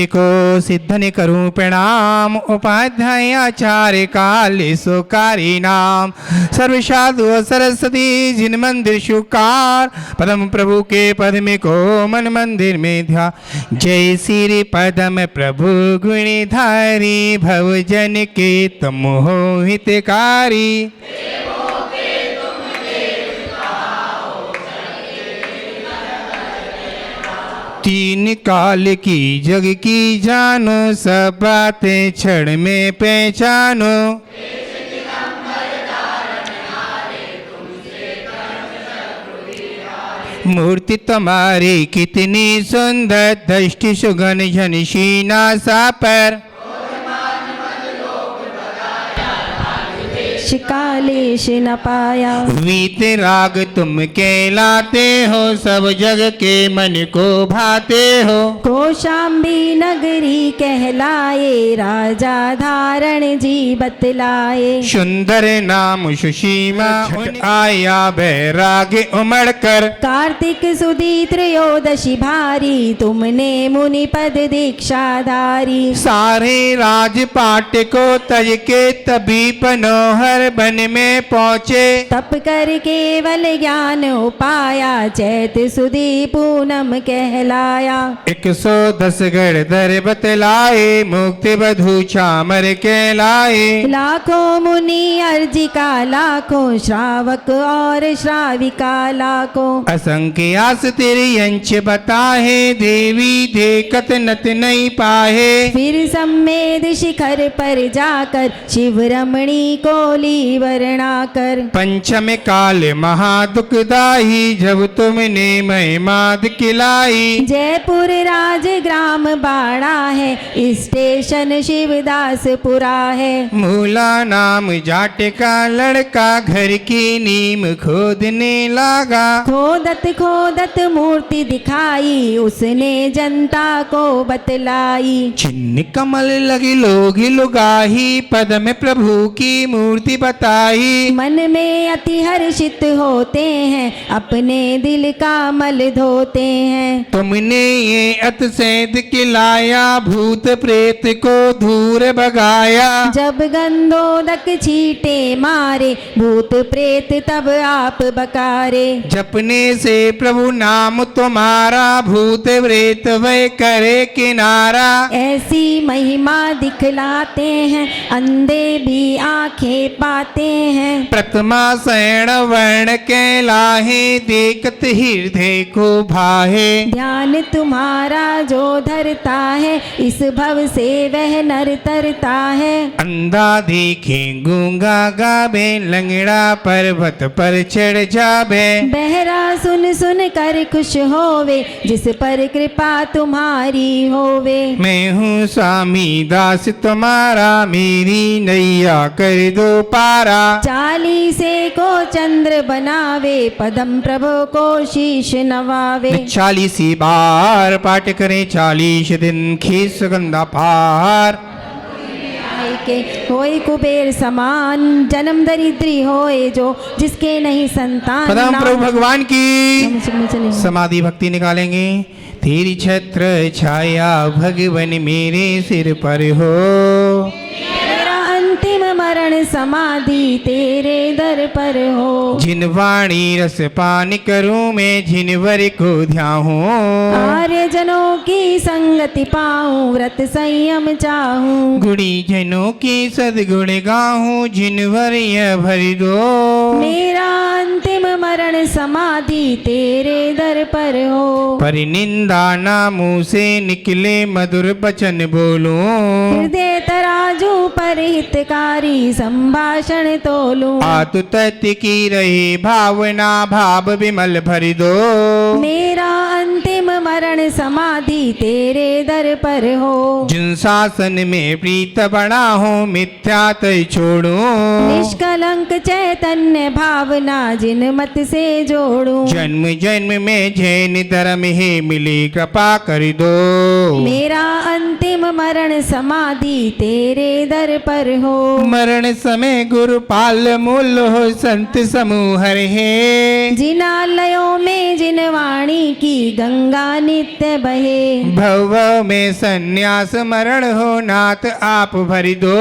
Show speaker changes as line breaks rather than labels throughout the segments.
को सिद्धनि करूं प्रणाम। उपाध्याय आचार्य काले सुकारी नाम। सर्व साधु सरस्वती जिन मंदिर शुकार। पदम प्रभु के पद में को मन मंदिर में ध्या। जय श्री पदम प्रभु गुणधारी। भव जन के तुम हो हितकारी। तीन काल की जग की जानो। सब बातें क्षण में पहचानो। मूर्ति तुम्हारी कितनी सुंदर। दृष्टि सुगन झनसी नासा पर।
शिकालेश न पाया।
वीत राग तुम कहलाते हो। सब जग के मन को भाते हो।
कौशाम्बी नगरी कहलाए। राजा धारण जी बतलाए।
सुंदर नाम सुशीमा आया बैराग उमड़ कर।
कार्तिक सुदी त्रयोदशी भारी। तुमने मुनि पद दीक्षाधारी।
सारे राजपाट को तज के तभी मनोहर बन में पहुँचे।
तप कर केवल ज्ञान उपाया। चैत सुदी पूनम कहलाया।
110 गढ़ दर बतलाए। मुक्ति बधू चामर कहलाए।
लाखों मुनि अर्जिका। लाखों श्रावक और श्राविका लाखों।
असंख्य आस तेरे अंश बताहे। देवी देखत नत नहीं पाहे।
फिर सम्मेद शिखर पर जाकर शिव रमणी को ली वर्णाकर।
पंचम काल महादुखदाई। जब तुमने महिमा दिखलाई।
जयपुर राजग्राम बाड़ा है। स्टेशन शिवदासपुरा है।
मूला नाम जाट का लड़का। घर की नीम खोदने लगा।
खोदत खोदत मूर्ति दिखाई। उसने जनता को बतलाई।
छिन्न कमल लगी लोगी लुगाही। पद में प्रभु की मूर्ति बताई।
मन में अति हर्षित होते हैं। अपने दिल का मल धोते हैं।
तुमने ये अतिशय खिलाया। भूत प्रेत को दूर भगाया।
जब गंधोदक छींटे मारे। भूत प्रेत तब आप बकारे।
जपने से प्रभु नाम तुम्हारा। भूत प्रेत वह करे किनारा।
ऐसी महिमा दिखलाते हैं। अंधे भी आंखें पाते हैं।
प्रथमा शयन वर्ण कहलाहे। देखत हृदय को भाहे।
ध्यान तुम्हारा जो धरता है। इस भव से वह नर तरता है।
अंधा देखे गूंगा गावे। लंगड़ा पर्वत पर चढ़ जावे।
बहरा सुन सुन कर खुश होवे। जिस पर कृपा तुम्हारी होवे।
मैं हूँ स्वामी दास तुम्हारा। मेरी नैया कर दो पारा।
चालीसे को चंद्र बनावे। पदम प्रभु को शीश नवावे।
40 बार पाठ करें। 40 दिन खीस गंदा पार।
के होए कुबेर समान। जन्म दरिद्री होए जो जिसके नहीं संतान।
पदम प्रभु भगवान की
चलेंगे।
समाधि भक्ति निकालेंगे। तेरी छत्र छाया भगवन मेरे सिर पर हो।
मेरा अंतिम मरण समाधि तेरे दर पर हो।
जिन वाणी रस पान करूं मैं। जिनवर को ध्याऊं।
आर्य जनों की संगति पाऊं। व्रत संयम चाहूं।
गुणी जनों की सदगुण गाहूं। जिनवर यह भर दो।
मेरा अंतिम मरण समाधि तेरे दर पर हो।
परिनिंदा ना मुँह से निकले। मधुर वचन बोलूं।
हृदय तराजू पर हितकारी संभाषण तोलूं।
आतु तत्व की रही भावना। भाव विमल भर दो।
मेरा अंतिम मरण समाधि तेरे दर पर हो।
जिन शासन में प्रीत बना हो। मिथ्या तय छोड़ूं।
निष्कलंक चैतन्य भावना जिन मत से जोड़ूं।
जन्म जन्म में जैन धर्म है मिली कृपा कर दो।
मेरा अंतिम मरण मरण समाधि तेरे दर पर हो।
मरण समय गुरु पाल मूल हो संत समूह रहे।
जिनालयों में जिन वाणी की गंगा नित्य बहे।
भव में संन्यास मरण हो नाथ आप भरि दो।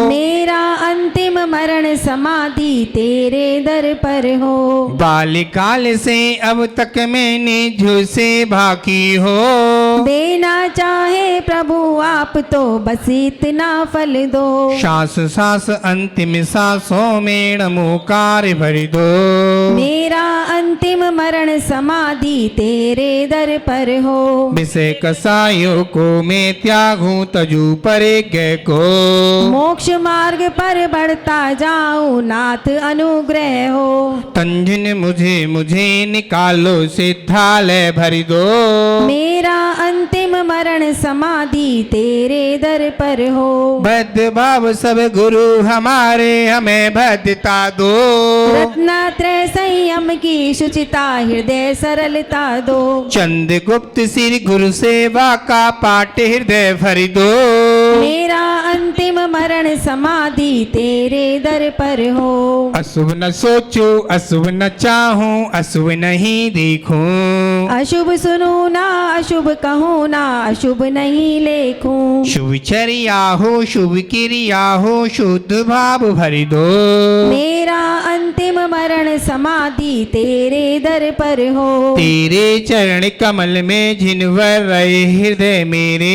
मेरा अंतिम मरण समाधि तेरे दर पर हो।
बाल्यकाल से अब तक मैंने झूसे बाकी हो।
देना चाहे प्रभु आप तो बस इतना फल दो।
सांस सांस अंतिम सांसों में नमो कार्य भरि दो।
मेरा अंतिम मरण समाधि तेरे दर पर हो।
विषय कसायों को मैं त्यागूं तजू परे गए को।
मोक्ष मार्ग पर बढ़ता जाऊं नाथ अनुग्रह हो।
तंजन मुझे मुझे निकालो सिद्धालय भरि दो।
मेरा अंतिम मरण समाधि तेरे दर पर हो।
बद्ध भाव सब गुरु हमारे हमें बद्धता दो।
रत्नात्रय संयम की शुचिता हृदय सरलता दो।
चंद गुप्त श्री गुरु सेवा का पाठ हृदय भरि दो।
मेरा अंतिम मरण समाधि तेरे दर पर हो।
अशुभ न सोचो अशुभ न चाहूं अशुभ नहीं देखूं।
अशुभ सुनूं ना अशुभ कहूँ ना अशुभ नहीं लेखूं।
शुभ चर्या हो शुभ क्रिया हो शुद्ध भाव भरि दो।
मेरा अंतिम मरण समाधि तेरे दर पर हो।
तेरे चरण कमल में झिनवर रहे हृदय मेरे।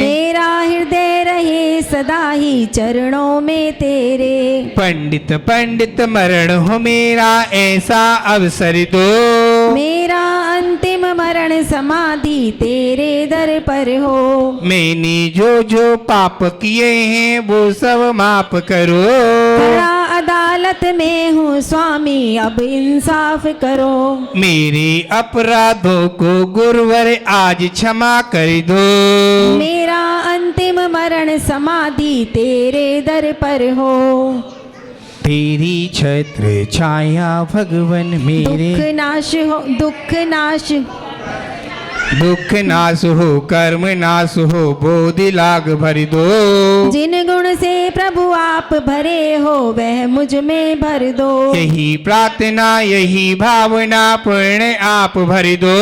मेरा हृदय रहे सदा ही चरणों में तेरे।
पंडित पंडित मरण हो मेरा ऐसा अवसर दो।
मेरा अंतिम मरण समाधि तेरे दर पर हो।
मैंने जो पाप किए हैं वो सब माफ करो।
खड़ा अदालत में हूँ स्वामी अब इंसाफ करो।
मेरे अपराधों को गुरुवर आज क्षमा कर दो।
मेरा अंतिम मरण समाधि तेरे दर पर हो।
तेरी छत्र छाया भगवन मेरे।
दुख नाश हो दुख नाश
दुख नाश हो कर्म नाश हो बोधि लाग भरि दो।
जिन गुण से प्रभु आप भरे हो वह मुझ में भर दो।
यही प्रार्थना यही भावना पूर्ण आप भरि दो।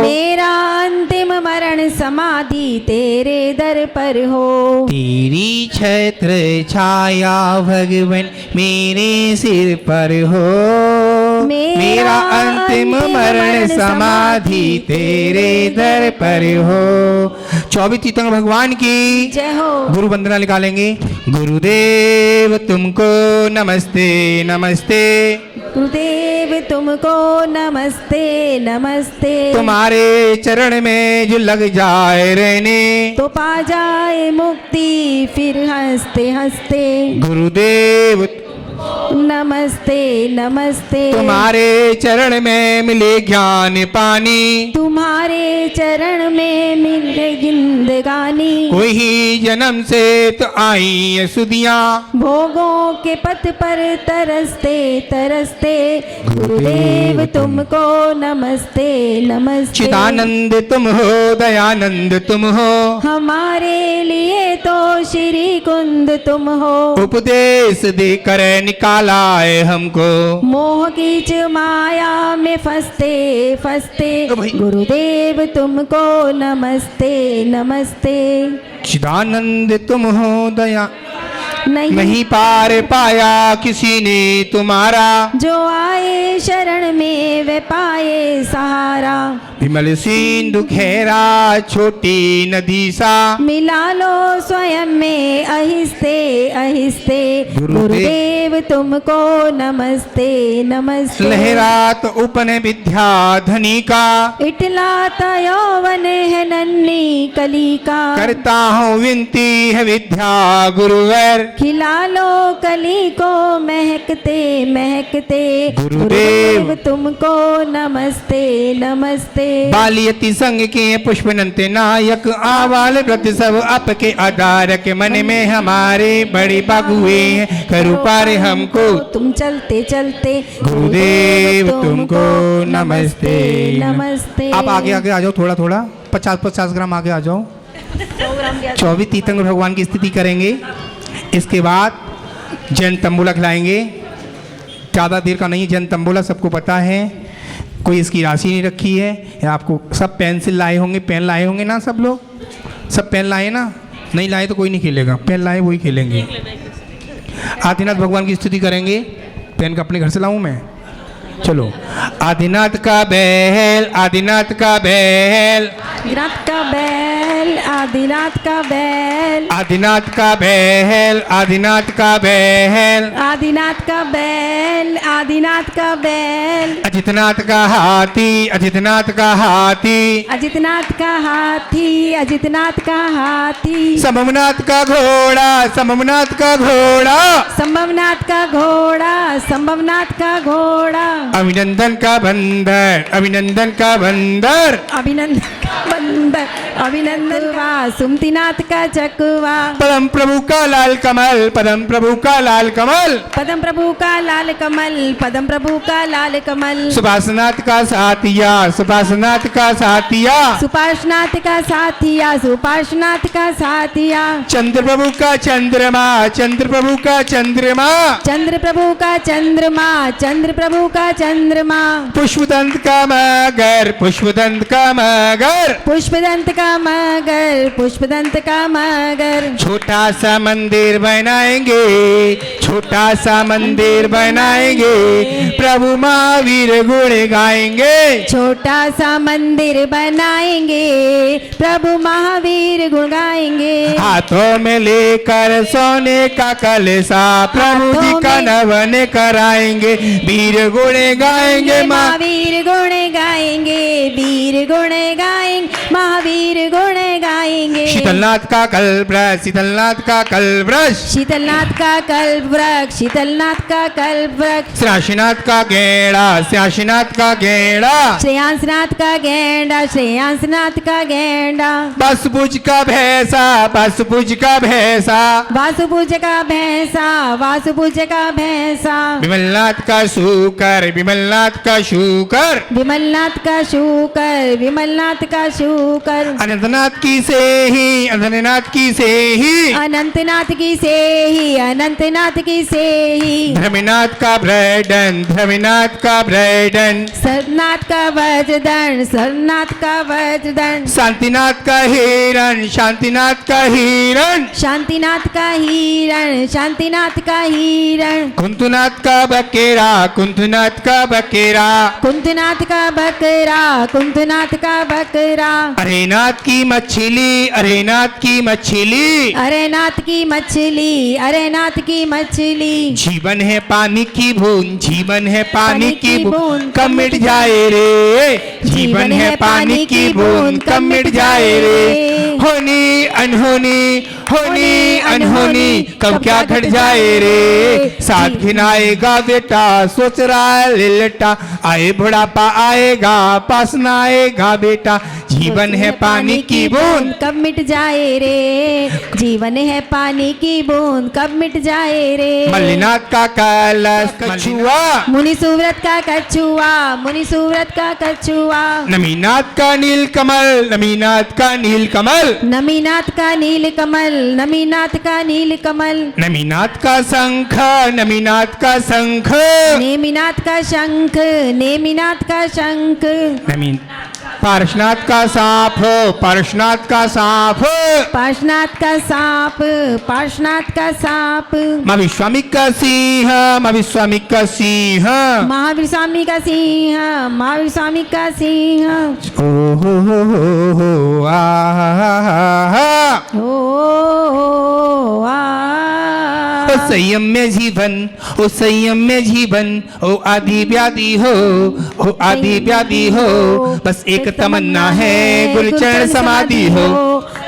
मेरा अंतिम मरण समाधि तेरे दर पर हो।
तेरी छत्र छाया भगवन मेरे सिर पर हो। मेरा अंतिम मरण समाधि तेरे दर पर हो। 24 तीर्थंकर भगवान की
जय हो।
गुरु वंदना निकालेंगे। गुरुदेव तुमको नमस्ते नमस्ते।
गुरुदेव तुमको नमस्ते नमस्ते।
तुम्हारे चरण में जो लग जाए रहने
तो पा जाए मुक्ति फिर हंसते हंसते।
गुरुदेव
नमस्ते नमस्ते।
तुम्हारे चरण में मिले ज्ञान पानी।
तुम्हारे चरण में मिले जिंदगानी।
कोई ही जन्म से तो आई सुदियाँ
भोगों के पथ पर तरसते तरसते। गुरुदेव तुमको नमस्ते नमस्ते।
चिदानंद तुम हो दयानंद तुम हो।
हमारे लिए तो श्री कुंद तुम हो।
उपदेश देकर निकाला है हमको।
मोह की माया में फंसते फंसते। गुरुदेव तुमको नमस्ते नमस्ते।
चिदानंद तुम हो दया
नहीं
पार पाया किसी ने तुम्हारा।
जो आए शरण में वे पाए सहारा।
विमल सिंधु घेरा छोटी नदी सा।
मिला लो स्वयं में अहिस्ते अहिस्ते। गुरुदेव तुमको नमस्ते नमस्ते।
लहरात उपन विद्या धनी का।
इटलाता यौवन है नन्ही कली का।
करता हूँ विनती है विद्या गुरुवर।
खिला लो कली को महकते महकते।
गुरुदेव
तुमको नमस्ते नमस्ते।
बालियति संग के पुष्पनंते नायक आवाल वृद्ध सब आपके आधारक। मन में हमारे बड़े बागुए हैं करू पार हमको।
तुम चलते चलते।
गुरुदेव तुमको नमस्ते
नमस्ते।
आप आगे आगे आ जाओ थोड़ा थोड़ा 50-50 ग्राम आगे आ जाओ। 24 तीर्थंकर भगवान की स्थिति करेंगे। इसके बाद जैन तंबूला खिलाएंगे। ज़्यादा देर का नहीं, जैन तंबूला सबको पता है, कोई इसकी राशि नहीं रखी है। आपको सब पेंसिल लाए होंगे, पेन लाए होंगे ना, सब लोग सब पेन लाए ना, नहीं लाए तो कोई नहीं खेलेगा, पेन लाए वही खेलेंगे। आदिनाथ भगवान की स्तुति करेंगे। पेन का अपने घर से लाऊं मैं? चलो। आदिनाथ का बैल, आदिनाथ का बैल,
आदिनाथ का बैल, आदिनाथ का बैल,
आदिनाथ का बैल, आदिनाथ का बैल,
आदिनाथ का बैल, आदिनाथ का बैल,
अजितनाथ का हाथी, अजितनाथ का हाथी,
अजितनाथ का हाथी, अजितनाथ का हाथी,
संभवनाथ का घोड़ा, संभवनाथ का घोड़ा,
संभवनाथ का घोड़ा, संभवनाथ का घोड़ा,
अभिनंदन का बंदर, अभिनंदन का बंदर,
अभिनंदन का बंदर, अभिनंदन का सुमतिनाथ का चकवा,
परम प्रभु का लाल कमल, परम प्रभु का लाल कमल,
पदम प्रभु का लाल कमल, पदम प्रभु का लाल कमल,
सुभाषनाथ का साथिया, सुभाषनाथ का साथिया,
सुपार्शनाथ का साथिया, सुपार्शनाथ का साथिया,
चंद्र प्रभु का चंद्रमा, चंद्र प्रभु का चंद्रमा,
चंद्र प्रभु का चंद्रमा, चंद्र प्रभु का चंद्रमा,
पुष्पदंत का मगर, पुष्पदंत का मगर,
पुष्पदंत का मगर, पुष्पदंत का मगर,
छोटा सा मंदिर बनाएंगे, छोटा सा मंदिर बनाएंगे, प्रभु महावीर गुण गाएंगे,
छोटा सा मंदिर बनाएंगे, प्रभु महावीर गुण गाएंगे,
हाथों में लेकर सोने का कलशा प्रभु जी का नवन कराएंगे, वीर गुण गाएंगे,
महावीर गुण गाएंगे, वीर गुण गाएंगे, महावीर गुण गाएंगे,
शीतलनाथ का कल्पवृक्ष, शीतलनाथ का कल्पवृक्ष,
शीतलनाथ का कल्प वृक्ष, शीतलनाथ का कल्प वृक्ष,
श्राशीनाथ का गेड़ा, श्राशीनाथ का गेड़ा,
श्रेयांसनाथ का गेंडा, श्रेयांसनाथ का गेंडा,
बसभुज का भैंसा, बसभुज का भैंसा,
वासुभुज का भैंसा, वासुभुज का भैंसा,
विमलनाथ का शूकर, विमलनाथ का शूकर,
विमलनाथ का शूकर, विमलनाथ का शूकर,
अनंतनाथ की से ही, अनंतनाथ की से ही,
अनंतनाथ की से ही, अनंतनाथ की से ही,
धर्मीनाथ का ब्रैडन, धर्मीनाथ का ब्रैडन,
सरनाथ का वज्रदंड, सरनाथ का वज्रदंड,
शांतिनाथ का हिरण, शांतिनाथ का हिरण,
शांतिनाथ का हिरण, शांतिनाथ का हिरण,
कुंतुनाथ का बकेरा, कुंतुनाथ का बकेरा,
कुंतनाथ का बकरा, कुंतनाथ का बकरा,
अरेनाथ की मछली, अरेनाथ की मछली,
अरेनाथ की मछली, अरेनाथ की मछली,
जीवन है पानी की बूंद, जीवन है पानी की बूंद, कब मिट जाए रे, जीवन है पानी की बूंद, कब मिट जाए रे, होनी अनहोनी, होनी अनहोनी, कब क्या घट जाए रे, साथ खिनाएगा बेटा, सोच रहा है लिलटा, आए बुढ़ापा आएगा, पास न आएगा बेटा, जीवन है पानी की बूंद,
कब मिट जाए रे, जीवन है पानी की बूंद, कब मिट जाए रे,
मल्लिनाथ का कलश कछुआ,
मुनि सुव्रत का कछुआ, मुनि सुव्रत का कछुआ,
नमीनाथ का नील कमल, नमीनाथ का नील कमल,
नमीनाथ का नील कमल, नमीनाथ का नील कमल,
नमीनाथ का शंख, नमीनाथ का शंख,
नेमिनाथ का शंख, नेमिनाथ का शंख,
नमीन पार्शनाथ का सांप, पार्शनाथ का सांप,
पार्शनाथ का सांप, पार्शनाथ का सांप,
माँ विश्वामिक का सिंह, माँ विश्वामिक का सिंह,
महावीर स्वामी का सिंह, महावीर स्वामी का सिंह,
ओ हो आ
ओ आ
संयम में जीवन, ओ संयम में जीवन, ओ आदि व्याधि हो, ओ आदि व्याधि हो, बस एक तमन्ना है गुरुचरण समाधि हो,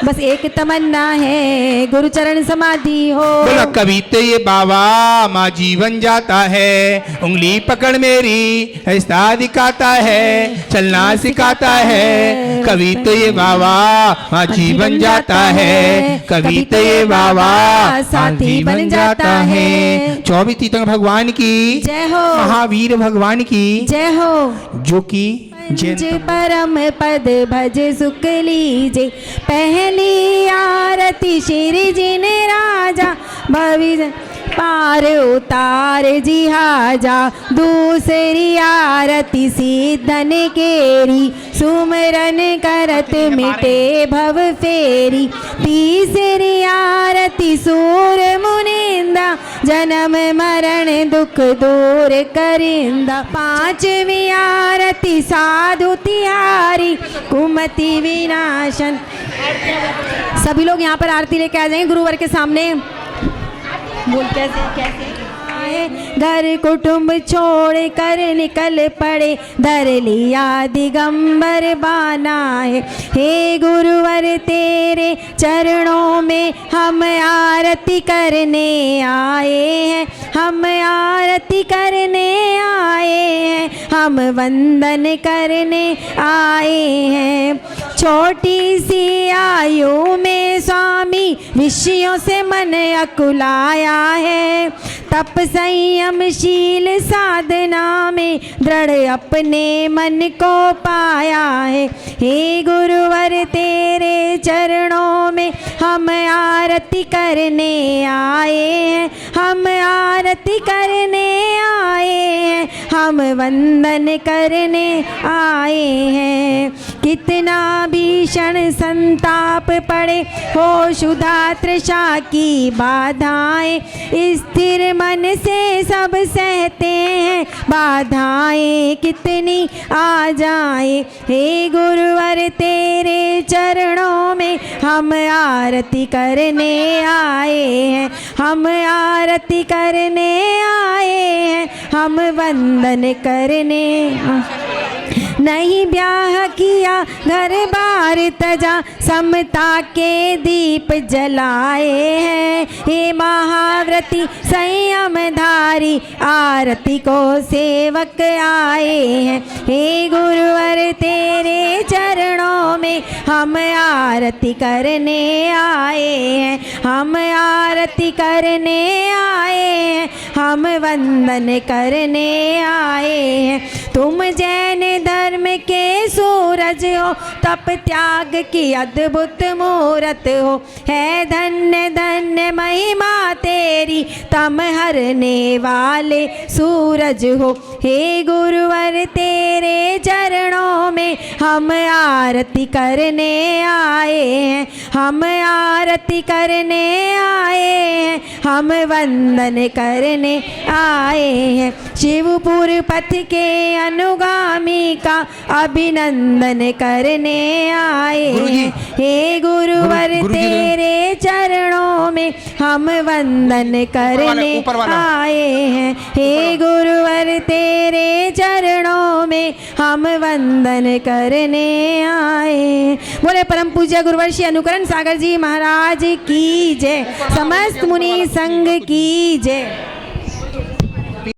बस एक तमन्ना है गुरुचरण समाधि हो,
बोला कभी तो ये बाबा माँ जीवन जाता है, उंगली पकड़ मेरी ऐसा दिखाता है, चलना सिखाता है, कभी तो ये बाबा माँ जीवन जाता है, कभी तो ये बाबा साथी बन जाता है। 24 तीर्थंकर भगवान की
जय हो,
महावीर भगवान की
जय हो,
जो कि
जिन परम पद भज सुख लीजे। पहली आरती श्री जिन राजा भवि पार उतार जिहाजा। दूसरी आरती सिद्धन केरी सुमरन करत मिटे भव फेरी। तीसरी आरती सूर मुनिंदा जन्म मरण दुख दूर करिंदा। पांचवी आरती साधु तिहारी कुमति विनाशन। सभी लोग यहाँ पर आरती लेके आ जाएंगे गुरुवर के सामने। बोल कैसे घर कुटुंब छोड़ कर निकल पड़े धर लिया दिगंबर बाना है। हे गुरुवर तेरे चरणों में हम आरती करने आए हैं। हम आरती करने आए हैं। हम वंदन करने आए हैं। छोटी सी आयु में स्वामी विषयों से मन अकुलाया है। तप संयमशील साधना में दृढ़ अपने मन को पाया है। हे गुरुवर तेरे चरणों में हम आरती करने आए हैं। हम आरती करने आए हैं। हम वंदन करने आए हैं। कितना भीषण संताप पड़े हो शुदा तृषा की बाधाएं। स्थिर मन से सब सहते हैं बाधाएं कितनी आ जाए। हे गुरुवर तेरे चरणों में हम आरती करने आए हैं। हम आरती करने आए हैं। हम वंदन करने। नहीं ब्याह किया घर बार तजा समता के दीप जलाए हैं। हे महाव्रती संयम धारी आरती को सेवक आए हैं। हे गुरुवर तेरे चरणों में हम आरती करने आए हैं। हम आरती करने आए हैं। हम वंदन करने आए हैं। तुम जैन धर्म के सूरज हो तप त्याग की अद्भुत मूरत हो। है धन्य धन्य महिमा तेरी तम हरने वाले सूरज हो। हे गुरुवर तेरे चरणों में हम आरती करने आए हैं। हम आरती करने आए हैं। हम वंदन करने आए हैं। शिवपुर पथ के अनुगामी का अभिनंदन करने आए हैं। हे गुरुवर तेरे चरणों में हम वंदन करने आए हैं। हे गुरुवर तेरे चरणों में हम वंदन करने आए हैं। बोले परम पूज्य गुरुवर श्री अनुकरण सागर जी महाराज की जय। समस्त मुनि संघ की जय।